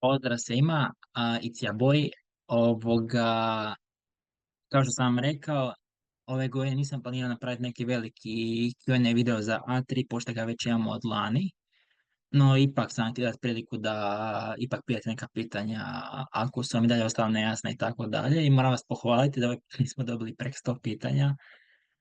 Pozdrav svima, Icija Boj, ovoga, kao što sam vam rekao, ove godine nisam planirao napraviti neki veliki Q&A video za A3, pošto ga već imamo od lani, no ipak sam ti dati priliku da ipak pijete neka pitanja, ako su vam i dalje ostala nejasna i tako dalje, i moram vas pohvaliti da ovaj put nismo dobili preko 100 pitanja,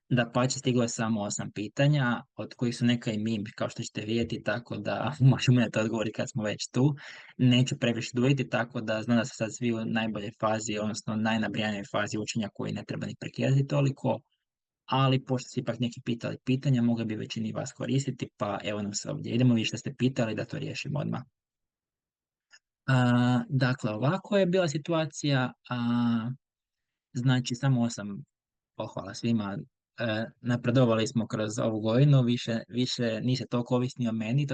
dapače, stiglo je samo 8 pitanja, od kojih su neka i meme, kao što ćete vidjeti, tako da možemo na to odgovoriti kad smo već tu. Neću previše duljiti, tako da znam da su sad svi u najboljoj fazi, odnosno najnabrijanijoj fazi učenja koji ne treba ni prekidati toliko, ali pošto su ipak neki pitali pitanja, mogli bi većini vas koristiti, pa evo nam se ovdje. Idemo vidjeti što ste pitali da to riješimo odmah. Dakle, ovako je bila situacija, znači samo 8 pohvala svima. Napredovali smo kroz ovu godinu, više niste toliko ovisni o meni,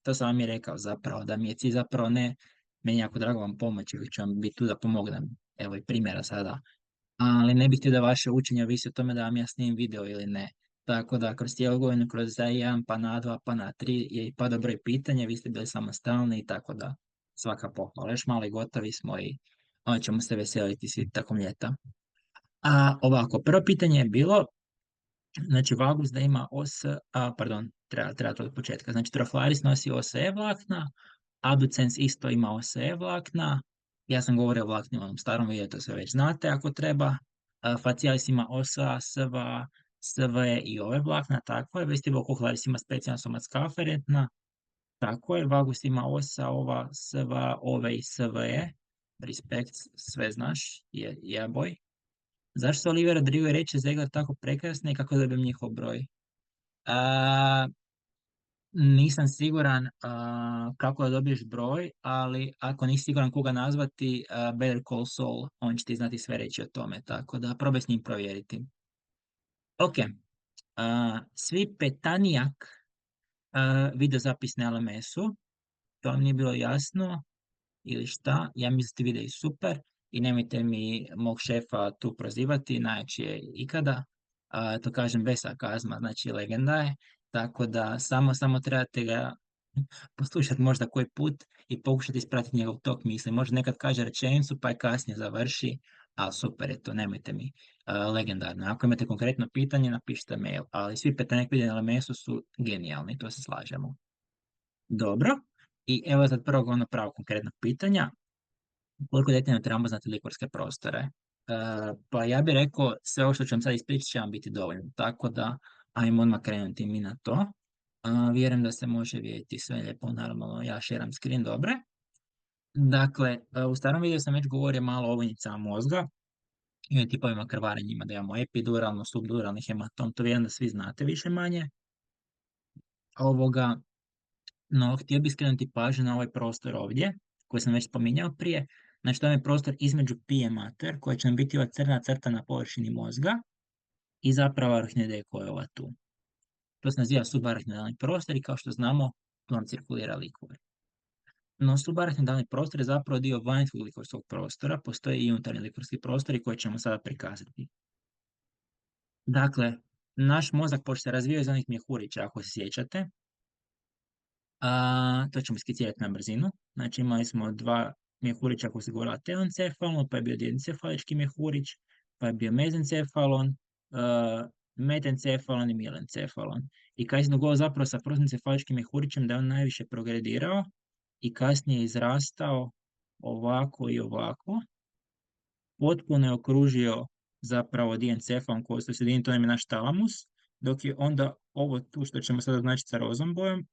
to sam vam i rekao zapravo, da mi je cilj zapravo ne, meni je jako drago vam pomoći, uvijek ću vam biti tu da pomognem, evo i primjera sada, ali ne bih htio da vaše učenje ovisi o tome da vam ja snimim video ili ne. Tako da kroz cijelu godinu, kroz za jedan, pa na dva, pa na tri je i pada broj pitanja, vi ste bili samostalni i tako da svaka pohvala. Još malo i gotovi smo i onda ćemo se veseliti svi tokom ljeta. A ovako, prvo pitanje je bilo, znači vagus da ima pardon, treba to od početka. Znači Troflaris nosi OSE vlakna, Abducens isto ima OSE vlakna, ja sam govorio o vlaknima u onom starom videu, to sve već znate ako treba. Facialis ima OSA, SVA, SVE i ove vlakna, tako je. Vestibulocochlearis ima specijalna somatska aferentna, tako je. Vagus ima OSA, ova, SVA, ove i SVE. Respekt, sve znaš, je boj. Zašto Oliver Rodrigo i Reče Zegler tako prekrasni i kako dobijem njihov broj? A, nisam siguran kako da dobiješ broj, ali ako nisi siguran koga nazvati, Better Call Saul, on će ti znati sve reći o tome, tako da probaj s njim provjeriti. Ok, svi Petanijak video zapis na LMS-u, to vam nije bilo jasno ili šta, ja mislim da ti videi super i nemojte mi mog šefa tu prozivati, najjači je ikada, to kažem bez sarkazma, znači legenda je, tako da samo trebate ga poslušati možda koji put i pokušati ispratiti njegov tok misli. Možda nekad kaže rečenicu pa je kasnije završi, ali super je to, nemojte mi, legendarno. Ako imate konkretno pitanje, napišite mail, ali svi petanek vidjeli na LMS-u su genijalni, to se slažemo. Dobro, i evo sad prvog ono pravo konkretnog pitanja. Koliko detaljno trebamo znati likurske prostore? Pa ja bih rekao, sve ovo što ću vam sad ispričati će vam biti dovoljno, tako da ajmo odmah krenuti mi na to. Vjerujem da se može vidjeti sve lijepo, naravno ja širam screen, dobre. Dakle, u starom videu sam već govorio malo o ovojnicama mozga i o tipovima krvarenjima, da imamo epiduralno, subduralni hematom, to vjerujem da svi znate više manje. Ovoga, no, htio bih skrenuti pažnju na ovaj prostor ovdje, koji sam već spominjao prije. Znači, to je prostor između pije mater, koja će nam biti ova crna crta na površini mozga i zapravo arahnoidea koja je ova tu. To se naziva subarahnoidalni prostor i kao što znamo, tu nam cirkulira likvor. No, subarahnoidalni prostor je zapravo dio vanjskog likorskog prostora, postoje i unutarnji likorski prostori koje ćemo sada prikazati. Dakle, naš mozak počne se razvijati iz onih mjehurića, ako se sjećate. To ćemo skicirati na brzinu. Znači imali smo dva mjehurića koji se govorila telencefalon, pa je bio diencefalički mjehurić, pa je bio mezencefalon, metencefalon i milencefalon. I kasnije dogodilo zapravo sa prosencefaličkim mjehurićem da je on najviše progredirao i kasnije izrastao ovako i ovako. Potpuno je okružio zapravo diencefalon koji se sjedini, to nam je naš talamus, dok je onda ovo tu što ćemo sada označiti sa rozom bojom,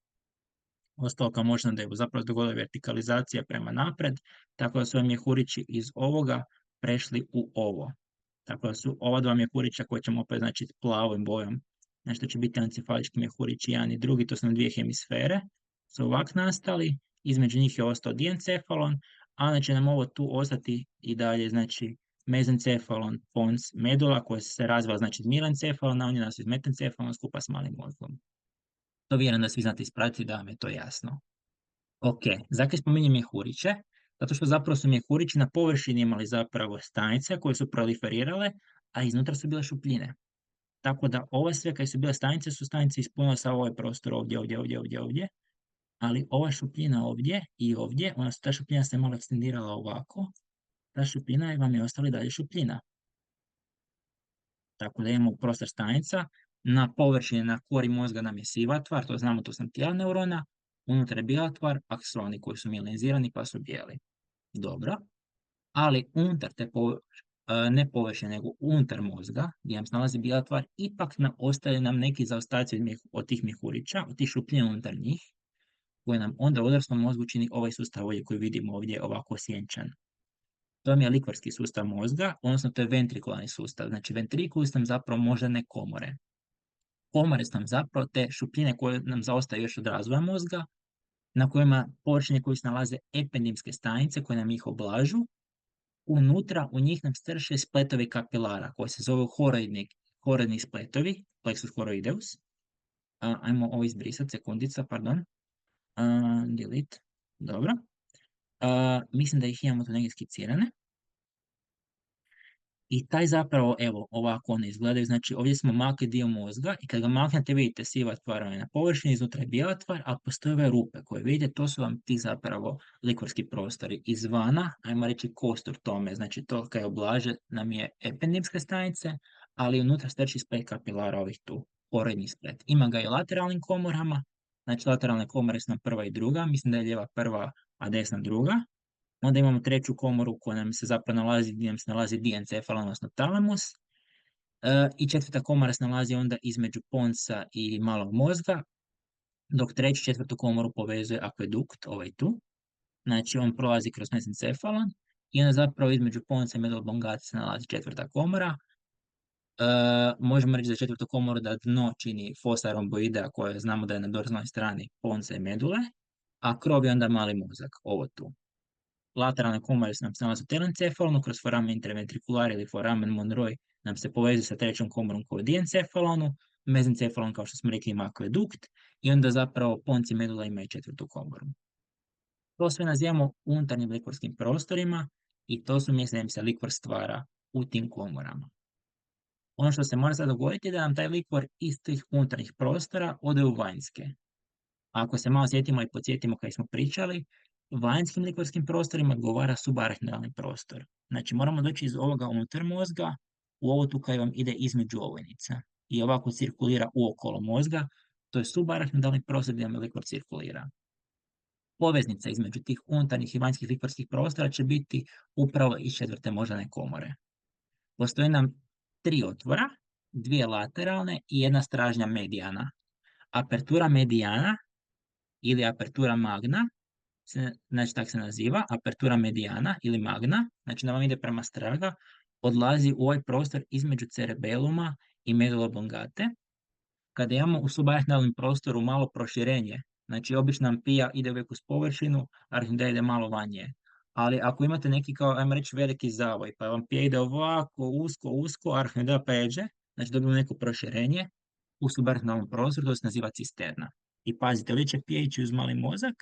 ostalo kao možda da je zapravo dogodila vertikalizacija prema napred, tako da su mjehurići iz ovoga prešli u ovo. Tako da su ova dva mjehurića koje ćemo opet značiti plavom bojom, znači će biti encefalički mjehurići jedan i drugi, to su nam dvije hemisfere, su ovak nastali, između njih je ostao diencefalon, a znači nam ovo tu ostati i dalje, znači mezencefalon, pons, medula koja se razvila, znači milencefalon, a oni nas iz metencefalon skupa s malim mozgom. To vjerujem da svi znate ispratiti, da vam je to jasno. Ok, zakaj spominjem mjehuriće? Zato što zapravo su mjehurići na površini imali zapravo stanice koje su proliferirale, a iznutra su bile šupljine. Tako da ove sve koje su bile stanice su stanice ispunile sa ovaj prostor ovdje. ali ova šupljina ovdje i ovdje, odnosno ta šupljina se malo ekstendirala ovako, ta šupljina vam je ostala i dalje šupljina. Tako da imamo prostor stanica, na površini, na kori mozga nam je siva tvar, to znamo, to sam tijela neurona, unutra je bijela tvar, aksoni koji su mielinizirani pa su bijeli. Dobro, ali unutar te ne površine, nego unutar mozga, gdje nam se nalazi bijela tvar, ipak ostaju nam neki zaostaci od tih mjehurića, od tih šupljina unutar njih, koje nam onda u odraslom mozgu čini ovaj sustav ovdje koji vidimo ovdje ovako sjenčan. To mi je likvarski sustav mozga, odnosno to je ventrikularni sustav. Znači ventrikuli su nam zapravo moždane komore. Komore su nam zapravo te šupljine koje nam zaostaju još od razvoja mozga, na kojima površine koje se nalaze ependimske stanice koje nam ih oblažu. Unutra u njih nam strše spletovi kapilara koji se zovu horoidni spletovi, plexus horoideus. Ajmo ovo izbrisati, sekundica, pardon. Delete. Dobro. Mislim da ih imamo tu negdje skicirane. I taj zapravo, evo, ovako one izgledaju, znači ovdje smo makli dio mozga i kad ga maknete vidite siva tvar je na površini, iznutra je bijela tvar, a postoje ove rupe koje vidite, to su vam ti zapravo likvorski prostori. Izvana, ajmo reći kostur tome, znači to kad je oblaže nam je ependimske stanice, ali unutra strči splet kapilara ovih tu, poredni splet. Ima ga i lateralnim komorama, znači lateralne komore su nam prva i druga, mislim da je lijeva prva, a desna druga. Onda imamo treću komoru koja nam se zapravo nalazi, gdje nam se nalazi diencefalon, odnosno talamus. I četvrta komora se nalazi onda između ponca i malog mozga, dok treću četvrtu komoru povezuje akvedukt, ovaj tu. Znači on prolazi kroz mesencefalon i onda zapravo između ponca i medul oblongata se nalazi četvrta komora. Možemo reći za četvrtu komoru da dno čini fosa romboidea koja znamo da je na dorsalnoj strani ponca i medule, a krov je onda mali mozak, ovo tu. Lateralne komore nam se nalaze u telencefalonu, kroz foramen interventriculare ili foramen Monroe nam se povezuje sa trećom komorom koja je u diencefalonu, mezencefalon, kao što smo rekli, ima akvedukt i onda zapravo ponci medula imaju četvrtu komoru. To sve nazivamo unutarnjim likvorskim prostorima i to su mjesta gdje se likvor stvara u tim komorama. Ono što se mora sad dogoditi je da nam taj likvor iz tih unutarnjih prostora ode u vanjske. Ako se malo sjetimo i podsjetimo kada smo pričali, vanjskim likvorskim prostorima odgovara subarachnoidalni prostor. Znači moramo doći iz ovoga unutar mozga u ovo tu kaj vam ide između ovojnica i ovako cirkulira uokolo mozga, to je subarachnoidalni prostor gdje vam likvor cirkulira. Poveznica između tih unutarnjih i vanjskih likvorskih prostora će biti upravo iz četvrte moždane komore. Postoje nam 3 otvora, 2 lateralne i jedna stražnja medijana. Apertura medijana ili apertura magna, znači tako se naziva, apertura medijana ili magna, znači da vam ide prema straga, odlazi u ovaj prostor između cerebeluma i medula oblongate. Kada imamo u subarachnoidalnom prostoru malo proširenje, znači obična ampija ide uvijek uz površinu, arachnoidea ide malo vanje. Ali ako imate neki kao, ajmo reći, veliki zavoj, pa ampija ide ovako, usko, arachnoidea pređe, znači dobimo neko proširenje u subarachnoidalnom prostoru, to se naziva cisterna. I pazite, ovdje će pija ići uz mali mozak,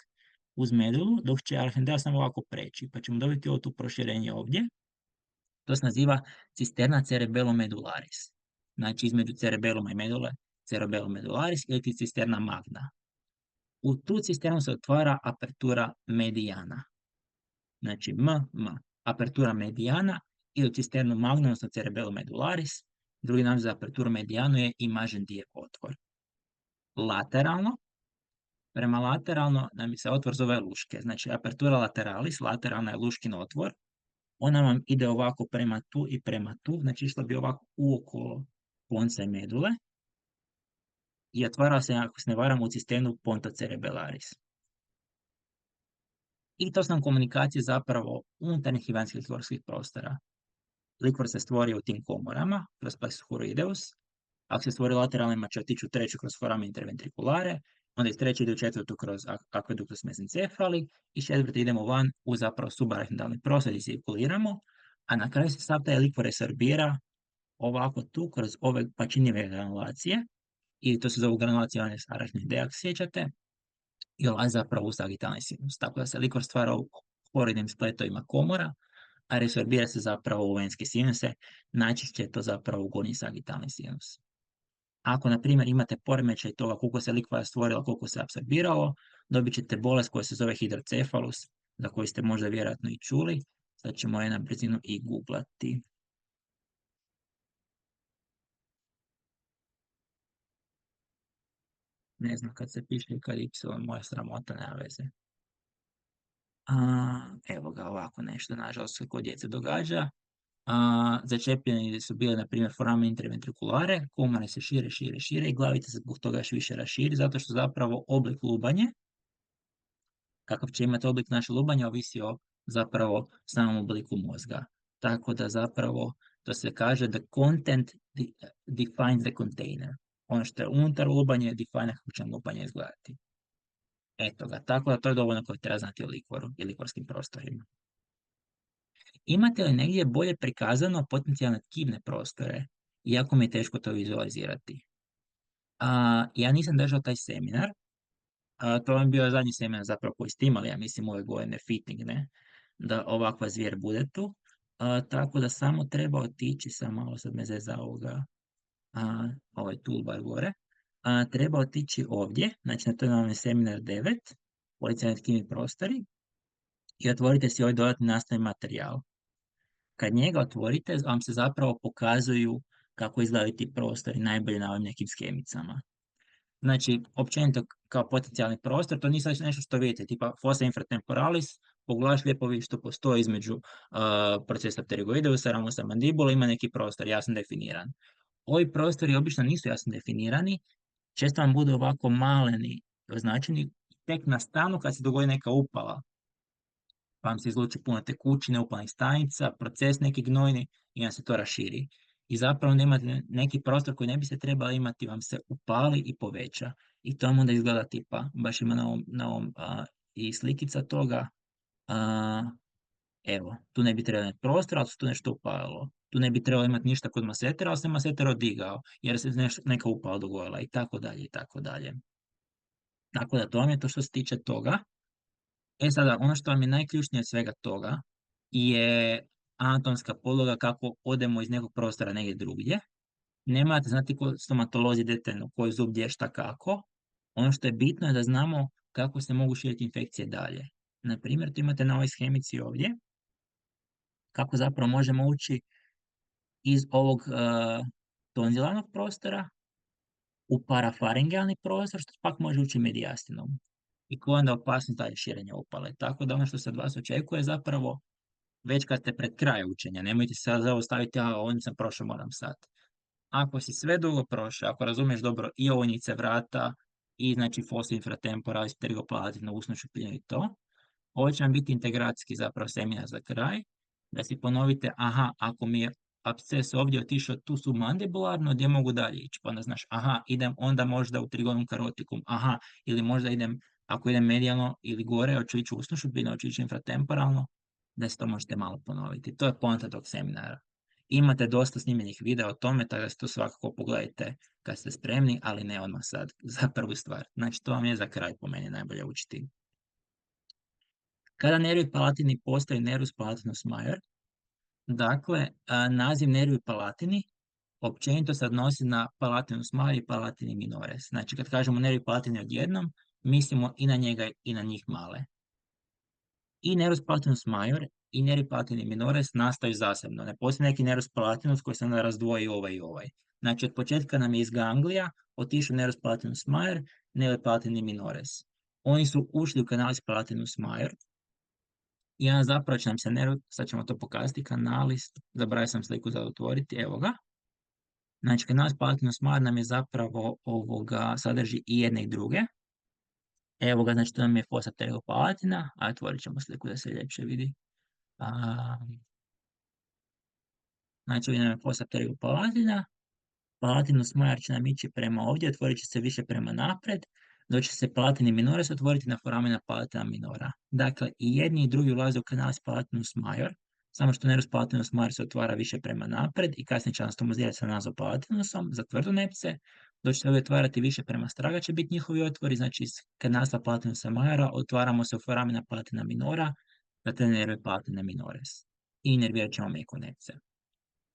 uz medulu, dok će arachnoidea samo ovako preći, pa ćemo dobiti ovo tu proširenje ovdje. To se naziva cisterna cerebellum medularis. Znači između cerebeluma i medule, cerebellum medularis ili ti cisterna magna. U tu cisternu se otvara apertura medijana. Znači apertura medijana ili cisternu magnu, odnosno cerebellum medularis. Drugi naziv za aperturu medijanu je imagen die otvor. Lateralno, prema lateralno nam se otvor zove luške. Znači apertura lateralis, lateralna je luškin otvor. Ona vam ide ovako prema tu i prema tu, znači išla bi ovako uokolo ponca i medule i otvara se, ako se ne varam, u cisternu ponta cerebellaris. I to su nam komunikacije zapravo unutarnjih i vanjskih likvorskih prostora. Likvor se stvori u tim komorama, kroz plexus horoideus. Ako se stvori lateralnima, će otići u treću kroz foramen interventriculare, onda iz treće ide u četvrtu kroz aqueductus mesencefali i četvrti idemo van u zapravo subarachnoidalni prostor i cirkuliramo, a na kraju se sav taj likvor resorbira ovako tu kroz ove pačinjive granulacije, i to se zove granulacija arachnoidea, ako sjećate, i ulazi zapravo u sagitalni sinus. Tako da se likvor stvara u horoidnim spletovima komora, a resorbira se zapravo u venske sinuse, najčešće je to zapravo u gornji sagitalni sinus. Ako, na primjer, imate poremećaj toga koliko se likvora stvorila, koliko se apsorbiralo, dobit ćete bolest koja se zove hidrocefalus, za koju ste možda vjerojatno i čuli. Sad ćemo je na brzinu i googlati. Ne znam kad se piše i kad y, moja sramota, nema veze. Evo ga, ovako nešto, nažalost, se kod djece događa. Začepljeni su bile, na primjer, foramen interventrikulare, komare se šire, šire, šire i glavica se zbog toga još više raširi, zato što zapravo oblik lubanje, kakav će imati oblik naše lubanje, ovisi o zapravo samom obliku mozga. Tako da zapravo to se kaže the content defines the container. Ono što je unutar lubanje define kako će lubanje izgledati. Eto ga, tako da to je dovoljno koje treba znati o likvoru i likvorskim prostorima. Imate li negdje bolje prikazano potencijalne tkivne prostore, iako mi je teško to vizualizirati? Ja nisam držao taj seminar, to vam je bio zadnji seminar zapravo koji ste imali, ja mislim ove godine fitting, ne? Da ovakva zvijer bude tu. Tako da samo treba otići, samo malo sad me zeza ovoga, ovaj toolbar gore. Treba otići ovdje, znači na to je seminar 9, potencijalni tkivni prostori, i otvorite si ovaj dodatni nastavni materijal. Kad njega otvorite, vam se zapravo pokazuju kako izgledaju ti prostori najbolje na ovim nekim skemicama. Znači, općenito kao potencijalni prostor, to nije sad nešto što vidite, tipa fossa infratemporalis, pogledaš lijepo vidiš što postoji između procesa pterygoideusa, ramusa mandibula, ima neki prostor jasno definiran. Ovi prostori obično nisu jasno definirani, često vam budu ovako maleni, označeni tek na stanu kad se dogodi neka upala, pa vam se izluči puno tekućine, upalnih stanica, proces neki gnojni i vam se to raširi. I zapravo nemate neki prostor koji ne biste trebali imati, vam se upali i poveća. I to vam onda izgleda tipa, baš ima na ovom i slikica toga. Evo, tu ne bi trebalo imati prostor, ali se tu nešto upalilo. Tu ne bi trebalo imati ništa kod masetera, ali se maseter odigao, jer se neka upala dogodila i tako dalje, i tako dalje. Tako da to vam je to što se tiče toga. E sada, ono što vam je najključnije od svega toga je anatomska podloga kako odemo iz nekog prostora negdje drugdje. Nemate znati ko stomatolozi detaljno koji zub gdje šta kako. Ono što je bitno je da znamo kako se mogu širiti infekcije dalje. Na primjer, tu imate na ovoj schemici ovdje kako zapravo možemo ući iz ovog tonzilarnog prostora u parafaringealni prostor, što pak može ući medijastinom. I koja onda opasnost dalje širenja upale. Tako da ono što se od vas očekuje zapravo već kad ste pred kraj učenja, nemojte se sad zaustaviti, ovo nisam prošao, moram sad. Ako si sve dugo prošao, ako razumiješ dobro i ovojnice vrata, i znači fossa infratemporalis, pterigopalatina, usnu šupljinu i to, ovo će vam biti integracijski zapravo seminar za kraj, da si ponovite, aha, ako mi je absces ovdje otišao tu submandibularno, gdje mogu dalje ići? Pa onda znaš, aha, idem onda možda u trigonum karotikum, aha, ili možda idem, ako idem medijalno ili gore, hoću ići u usnu šupljinu, hoću ići infratemporalno, da se to možete malo ponoviti. To je poanta tog seminara. Imate dosta snimljenih videa o tome, tako da se to svakako pogledajte kad ste spremni, ali ne odmah sad za prvu stvar. Znači, to vam je za kraj po meni najbolje učiti. Kada nervi palatini postaju nervus palatinus major, dakle, naziv nervi palatini općenito se odnosi na palatinus major i palatini minores. Znači, kad kažemo nervi palatini odjednom, mislimo i na njega i na njih male. I nervus palatinus major i nervi palatini minores nastaju zasebno. Ne postoji neki nervus palatinus koji se onda razdvoji ovaj i ovaj. Znači, od početka nam je iz ganglija otišao nervus palatinus major, nervi palatini minores. Oni su ušli u kanalis palatinus major, i onda zapravo će nam se nerv, sad ćemo to pokazati, kanalis, zaboravio sam sliku za otvoriti, evo ga. Znači, kanalis palatinus major nam je zapravo sadrži i jedne i druge. Evo ga, znači to nam je fossa pterigopalatina, a otvorit ćemo sliku da se ljepše vidi. Znači, ovdje nam je fossa pterigopalatina, palatinus major će nam ići prema ovdje, otvorit će se više prema napred, dok će se palatini minores otvoriti na foramina palatina minora. Dakle, i jedni i drugi ulaze u kanalis palatinus major, samo što nervus palatinus major se otvara više prema napred i kasnije će anastomozirati sa nazopalatinusom za tvrdonepse, dok će se ovdje otvarati više prema straga će biti njihovi otvori, znači iz kanalisa palatinusa majora otvaramo se u foramina palatina minora, da te nerve palatine minores. I nervirat ćemo mekonepse.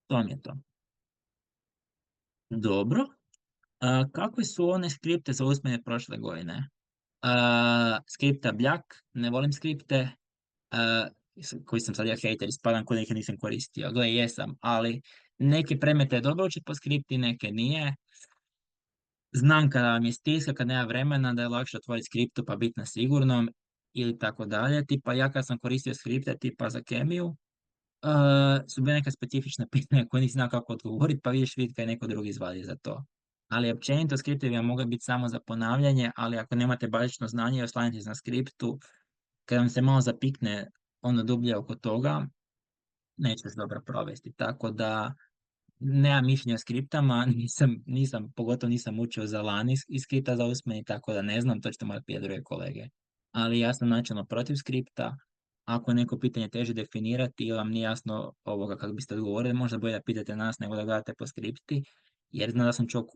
To vam je to. Dobro. Kakve su one skripte za usmene prošle godine? Skripta Bljak, ne volim skripte, koji sam sad ja hejter, ispadam ko neke nisam koristio. Gle, jesam, ali neke predmete je dobro učiti po skripti, neke nije. Znam kada vam je stiska, kad nema vremena, da je lakše otvoriti skriptu pa biti na sigurnom ili tako dalje. Tipa ja kad sam koristio skripte tipa za kemiju, su bile neka specifična pitanja koje nisi znao kako odgovoriti, pa vidiš vidjeti kaj neko drugi izvadi za to. Ali općenito skriptevi vam mogu biti samo za ponavljanje, ali ako nemate bazično znanje i oslanjate se na skriptu, kad vam se malo zapikne ono dublje oko toga, nećeš dobro provesti. Tako da nemam mišljenja o skriptama, pogotovo nisam učio za lani iz skripta za usmeni, tako da ne znam, to ćete morati pitati druge kolege. Ali ja sam načelno protiv skripta. Ako je neko pitanje teže definirati ili vam nije jasno ovoga kako biste odgovorili, možda bolje da pitate nas nego da gledate po skripti, jer znam da sam čuo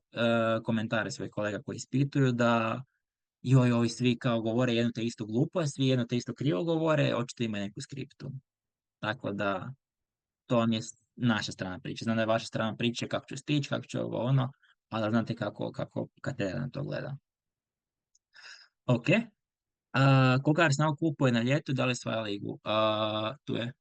komentare svojih kolega koji ispituju da joj, ovi svi kao govore jednu te istu glupost, svi jedno te isto krivo govore, očito ima neku skriptu. Tako da to vam je naša strana priče. Znam da je vaša strana priče kako ću stići, kako ću ovo ono, ali da znate kako katedra na to gleda. Ok. Koga Arsenal kupuje na ljetu, da li osvaja ligu? Tu je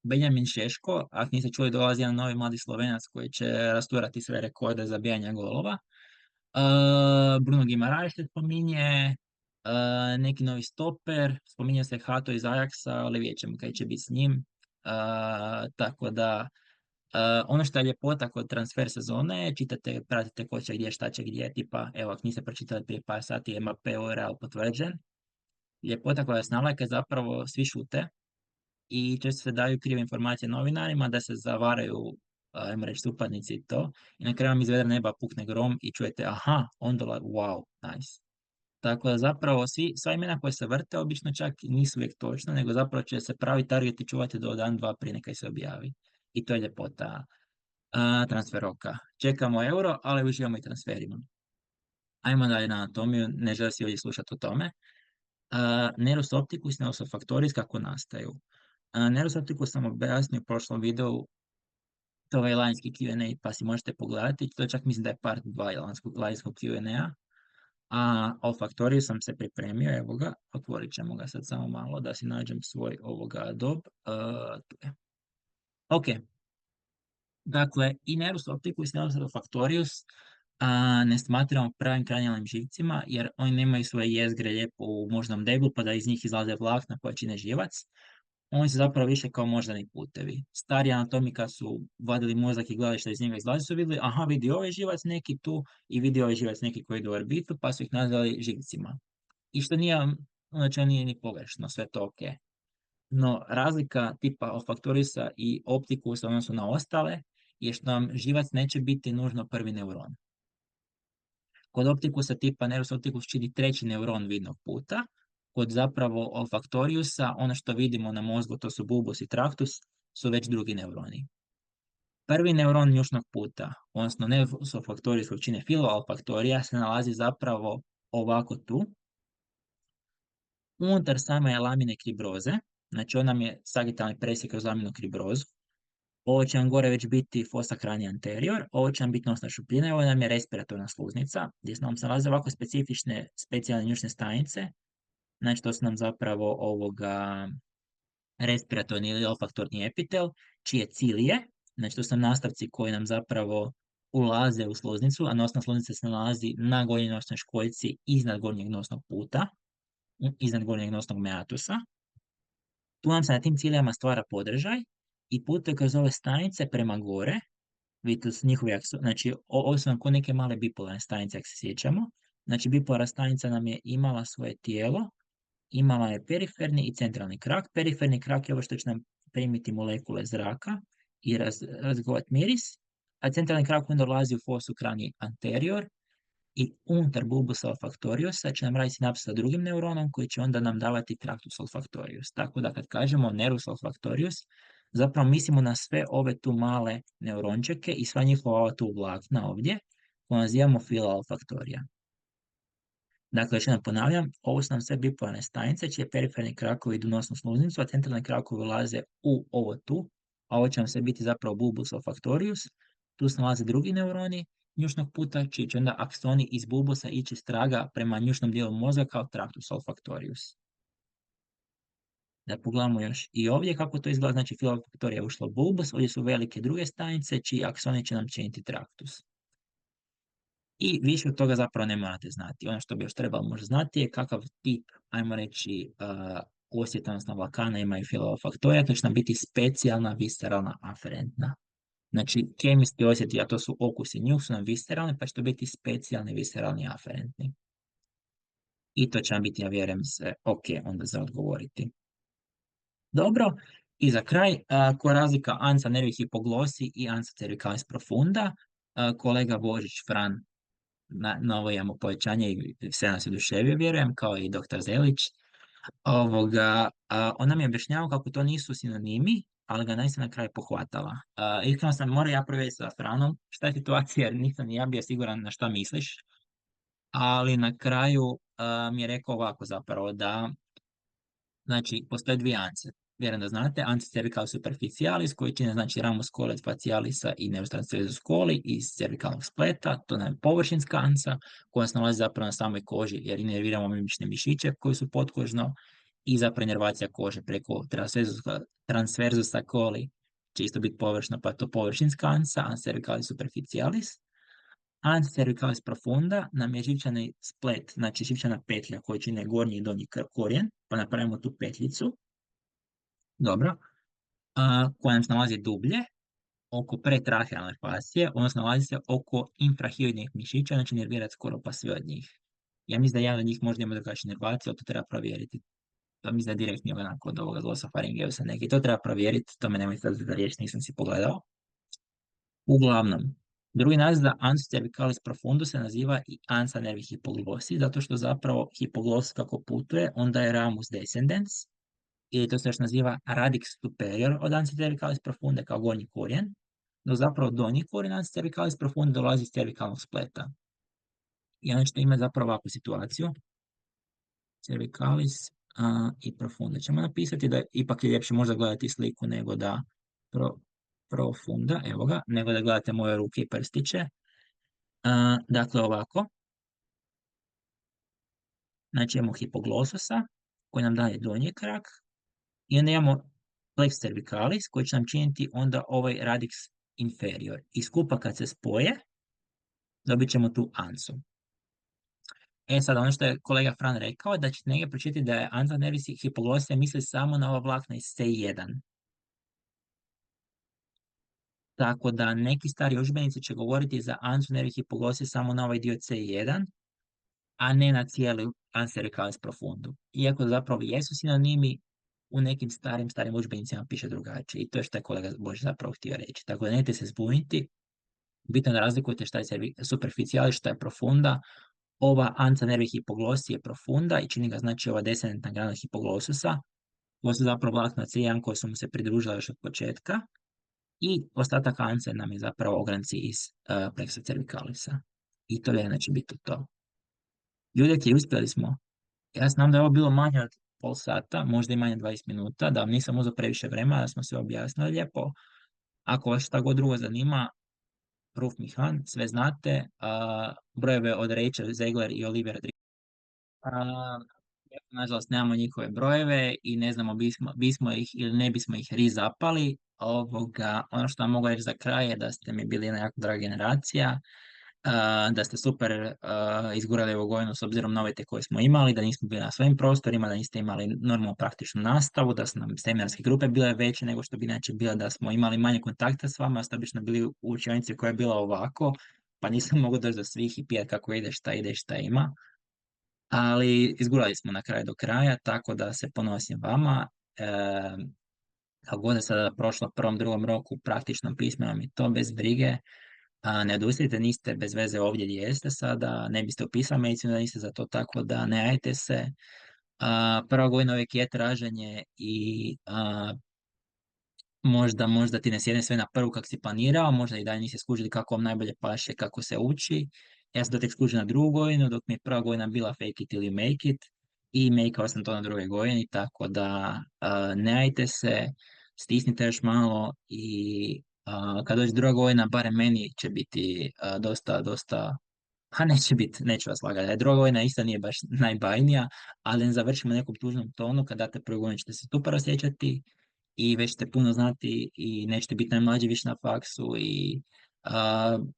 Benjamin Šeško, ako niste čuli, dolazi jedan novi mladi Slovenac koji će rasturati sve rekorde zabijanja golova. Bruno Guimaraes se spominje, neki novi stoper, spominje se Hato iz Ajaxa, ali vidjet ćemo kaj će biti s njim. Tako da, ono što je ljepota kod transfer sezone je, čitate, pratite ko će gdje, šta će gdje, tipa, evo, ako niste pročitali prije par sati, Mbappé u Real potvrđen. Ljepota koja je snala je kad zapravo svi šute i često se daju krive informacije novinarima da se zavaraju, ajmo reći, supadnici i to. I na kraju vam iz vedra neba pukne grom i čujete, aha, onda, wow, nice. Tako da zapravo sva imena koja se vrte obično čak nisu uvijek točna, nego zapravo će se pravi targeti čuvati do dan, dva prije neka se objavi. I to je ljepota transfer roka. Čekamo euro, ali uživamo i transferima. Ajmo dalje na anatomiju, ne želim si ovdje slušati o tome. Nerus opticus i nerus factoris kako nastaju. Nerus opticus sam objasnio u prošlom videu, to je ovaj lanjski Q&A, pa si možete pogledati. To je čak mislim da je part 2 lanjskog Q&A. A olfaktoriju sam se pripremio, evo ga, otvorit ćemo ga sad samo malo da si nađem svoj ovoga dob. Tu je. Ok, dakle, i nerus opticus i nerus olfaktorius ne smatramo pravim kranijalnim živcima, jer oni nemaju svoje jezgre lijepo u moždnom deblu, pa da iz njih izlaze vlakna koja čine živac. Oni su zapravo više kao moždani putevi. Stari anatomika su vadili mozak i gledali što iz njega izlazi, su vidjeli, aha, vidi ovaj živac neki tu i vidi ovaj živac neki koji ide u orbitu, pa su ih nazvali živcima. I što nije, znači nije ni pogrešno, sve to ok. No, razlika tipa olfaktorisa i optikusa, odnosno na ostale, je što nam živac neće biti nužno prvi neuron. Kod optikusa tipa nervus opticus čini treći neuron vidnog puta, kod zapravo olfaktoriusa, ono što vidimo na mozgu, to su bulbus i tractus, su već drugi neuroni. Prvi neuron njušnog puta, odnosno nervus olfaktorius koji čine filoolfaktorija, se nalazi zapravo ovako tu, unutar same lamine kribroze, znači on nam je sagitalni presjek kroz laminu kribrozu. Ovo će nam gore već biti fossa crani anterior, ovo će nam biti nosna šupljina i ovo nam je respiratorna sluznica, gdje nam se nalaze ovako specifične specijalne njušne stanice. Znači to su nam zapravo respiratorni ili olfaktorni epitel, čije cilije, znači to su nam nastavci koji nam zapravo ulaze u sluznicu, a nosna sluznica se nalazi na gornjoj nosnoj školjci iznad gornjeg nosnog puta, iznad gornjeg nosnog meatusa. Tu nam se na tim ciljama stvara podržaj i putuje kroz ove stanice prema gore. Vidite su njihovi, znači ovo su nam kao neke male bipolarne stanice, ako se sjećamo. Znači bipolarna stanica nam je imala svoje tijelo, imala je periferni i centralni krak. Periferni krak je ovo što će nam primiti molekule zraka i razgovati miris, a centralni krak onda dolazi u fosu crani anterior i unutar bulbusa olfaktoriusa će nam raditi sinapsa sa drugim neuronom koji će onda nam davati tractus olfaktorius. Tako da kad kažemo nervus olfaktorius, zapravo mislimo na sve ove tu male neurončeke i sva njihova tu vlakna ovdje, koja nazivamo fila olfaktorija. Dakle, još jednom ponavljam, ovo su nam sve bipolarne stanice, čije periferni krakovi idu u nosnu sluznicu, a centralni krakovi ulaze u ovo tu, a ovo će nam sve biti zapravo bulbus olfaktorius. Tu se nalaze drugi neuroni njušnog puta, čiji će onda aksoni iz bulbusa ići straga prema njušnom dijelu mozga kao tractus olfactorius. Da pogledamo još i ovdje kako to izgleda, znači fila olfaktorija je ušla u bulbus, ovdje su velike druge stanice, čiji aksoni će nam činiti traktus. I više od toga zapravo ne morate znati. Ono što bi još trebalo možda znati je kakav tip, ajmo reći, osjetanosna vlakana imaju filofaktorija, to će nam biti specijalna visceralna aferentna. Znači, kemijski osjeti, a to su okus i njuh, su nam visceralni, pa će to biti specijalni visceralni aferentni. I to će nam biti, ja vjerujem se, ok, onda za odgovoriti. Dobro, i za kraj, koja je razlika ansa nervi hypoglosi i ansa cervicalis profunda? Kolega Božić Fran na ovo imamo povećanje i sve nas oduševio, vjerujem, kao i dr. Zelić. On nam je objašnjavao kako to nisu sinonimi, ali ga najse na kraju pohvatala. Iskreno sam morao ja provjeriti sa Franom šta je situacija, jer nisam ni ja bio siguran na šta misliš, ali na kraju mi je rekao ovako zapravo da, znači, postoje dvije ance. Vjerujem da znate, ansa cervicalis superficialis, koji čine, znači, ramus colet facialisa i nervus transversus coli iz cervikalnog spleta, to je površinska ansa, koja se nalazi zapravo na samoj koži, jer inerviramo mimične mišiće koji su potkožno, i zapravo inervacija kože preko transversusa coli će isto biti površno, pa je to površinska ansa, ansa cervicalis superficialis. Ansa cervicalis profunda nam je živčani splet, znači živčana petlja koja čine gornji i donji korijen, pa napravimo tu petljicu. Dobro. Koja nam se nalazi dublje, oko pretrahealne fascije, odnosno nalazi se oko infrahioidnih mišića, znači nervira skoro pa sve od njih. Ja mislim da jedan od njih možda ima drugačiju inervaciju, ali to treba provjeriti. To mislim da je direktni onak od ovoga glosofaringeusa neki. To treba provjeriti, to me nemoj sad za riječ, nisam si pogledao. Uglavnom, drugi naziv za ansa cervicalis profundus se naziva i ansa nervi hypoglosi, zato što zapravo hipoglos kako putuje, onda je ramus descendens, ili to se još naziva radix superior od ansa cervicalis profunde kao gornji korijen, no zapravo donji korijen ansa cervicalis profunde dolazi iz cervikalnog spleta. I ono što ima zapravo ovakvu situaciju, cervicalis i profunde. Ćemo napisati da ipak je ljepše možda gledati sliku nego da profunda, evo ga, nego da gledate moje ruke i prstiće. Dakle, ovako. Znači imamo hipoglosusa koji nam daje donji krak i onda imamo plex cervicalis koji će nam činiti onda ovaj radix inferior. I skupa kad se spoje, dobit ćemo tu ansu. E sad, ono što je kolega Fran rekao, da ćete negdje pročitati da je ansa nervis hypoglosia misli samo na ova vlakna iz C1. Tako da neki stari udžbenici će govoriti za ansu nervi hypoglosia samo na ovaj dio C1, a ne na cijeli ansa cervicalis profundu. Iako zapravo jesu sinonimi, u nekim starim udžbenicima piše drugačije. I to je što je kolega Bož zapravo htio reći. Tako da nemojte se zbuniti. Bitno da razlikujete šta je superficialis, šta je profunda. Ova ansa nervi hypoglosi je profunda i čini ga znači ova descendentna grana hipoglosusa. Ovo su zapravo vlakna C1 koje su mu se pridružile još od početka. I ostatak anse nam je zapravo ogranci iz pleksa cervicalisa. I to je znači biti to. Ljudi, uspjeli smo. Ja znam da je ovo bilo manje od pol sata, možda i manje 20 minuta, da vam nisam uzeo previše vremena, da smo sve objasnili lijepo. Ako vas šta god drugo zanima, Ruf Mihan, sve znate, brojeve od Rachel Zegler i Olivera nažalost nemamo njihove brojeve i ne znamo bismo ih ili ne bismo ih zapali. Ono što vam mogu reći za kraj je da ste mi bili jedna jako draga generacija, da ste super izgurali ovu godinu s obzirom na ove koje smo imali, da nismo bili na svojim prostorima, da niste imali normalnu praktičnu nastavu, da su nam seminarske grupe bile veće nego što bi inače bile, da smo imali manje kontakta s vama, ste obično bili u učionici koja je bila ovako, pa nisam mogao doći do svih i pitati kako ide, šta ima. Ali izgurali smo na kraju do kraja, tako da se ponosim vama. Kako god je sada prošlo prvom, drugom roku praktičnom pismenom i to bez brige. Ne odustajte, niste bez veze ovdje gdje jeste sada, ne biste upisali medicinu da niste za to, tako da ne ajte se. Prva godina uvijek je traženje i možda ti ne sjedne sve na prvu kako si planirao, možda i dalje nisi skužili kako vam najbolje paše, kako se uči. Ja sam to tek skužio na drugu godinu, dok mi je prva godina bila fake it ili make it i makeao sam to na drugoj godini, tako da ne ajte se, stisnite još malo i Kad dođe druga godina, barem meni će biti dosta, a neće biti, neću vas lagati, druga godina isto nije baš najbajnija, ali ne završimo u nekom tužnom tonu, kad date prvu godinu ćete se super osjećati i već ćete puno znati i nećete biti najmlađi više na faksu i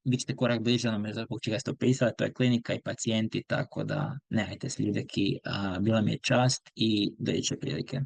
bit ćete korak bliže onome zbog čega ste upisali, to je klinika i pacijenti, tako da nemajte se ljudeki, bila mi je čast i do iduće prilike.